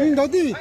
어디?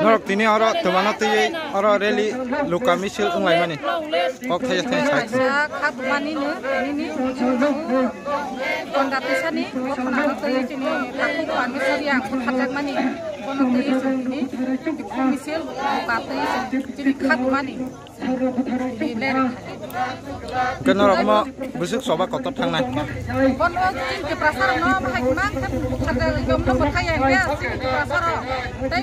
Norok tini ora temana ti ora rally luka misil unglai mani kok thaya thaya chai khat mani ni kondatisani khona to tini takku pan misil yang khat mani kono ti misil pati tini khat mani Kenapa kamu besok coba kotor tang nai? Kono ke pasar no bahai mang kan ada jom no bahai yang dia ke pasar. Tapi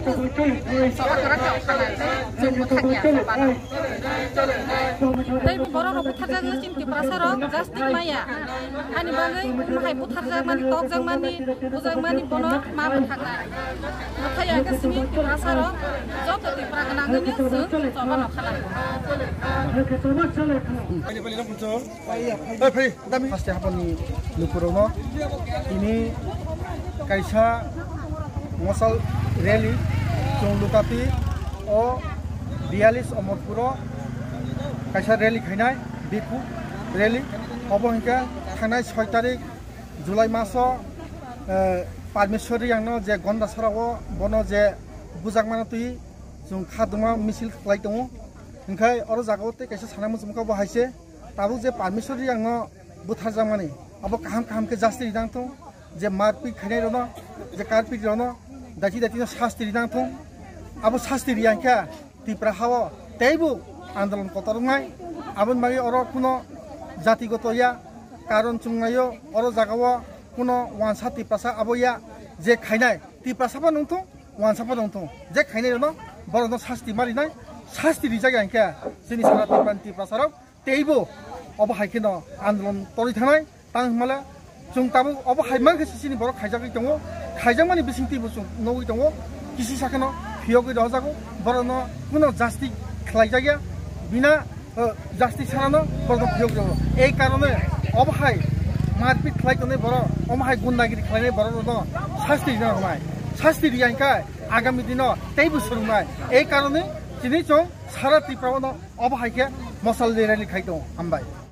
sobat kerja kalah jom bahai ya pada. Tapi borong no putar jaga cim ke pasar plastik maya. Ani bagai bahai putar jaga mani tok jaga mani bono ma bahai. Bahai yang ke sini ke pasar jom tu di peragangannya sobat no kalah. Pasti apa nih Lupurono ini kaisa ngosal rally jong lukati o dialis omorpuro kaisa rally khainai biku rally obongka thanai 6 tarik Julai maso Parmeshwari yang no je gonda sarao bono je bujangmana tui jong khaduma misil khlai tongo ओंखाय अरो जागावते कैसे साना मुजमका बहायसे ताबु जे परमेश्वरी आंनो बुथार जामानि अब काम के जास्ति रिदां तो जे मारपी खने रनो जे कारपी रनो दाची दाची शास्ति रिदां तो अब शास्ति रियां क्या ত্রিপুরা হাওয়া তেইবো আন্দোলন কতরঙাই আবন বাকি অর কোনো জাতিগত ইয়া কারণ চুংনাইও অর জাগাও কোনো ওয়ানসা ত্রিপ্রাসা আবইয়া যে খাইনাই ত্রিপ্রাসাপা নংথো ওয়ানসাপা নংথো যে খাইনাই ন বড় শাস্তি মারিনাই শাস্তি রিজাগে আইকা जोंनि सारा ত্রিপ্রাসারাव তেইবো अब हाइकेन आन्दोलन तरि थानाय तांमाला जों दाबो अब हाइमान खासिनि बर' खाइजागै दङ खाइजामानि बिसिंति बुसु नगै दङ किसि साखन फियगै दजागौ बरनो कुनो जास्ति खालाइजाया बिना जास्ति सारानो बरनो फियग दङ এই কারণে अब हाइ मारपिट खालाइतने बर' अब हाइ गुन्डागिरि खालाइनाय बरनो शास्ति दिनाय शास्ति दियाइका आगामी दिन तेइबो सुरुनाय এই কারণে दिनै जों सारा त्रिपुरायाव अब हाइके मसल रैली खाइदों हामबाय।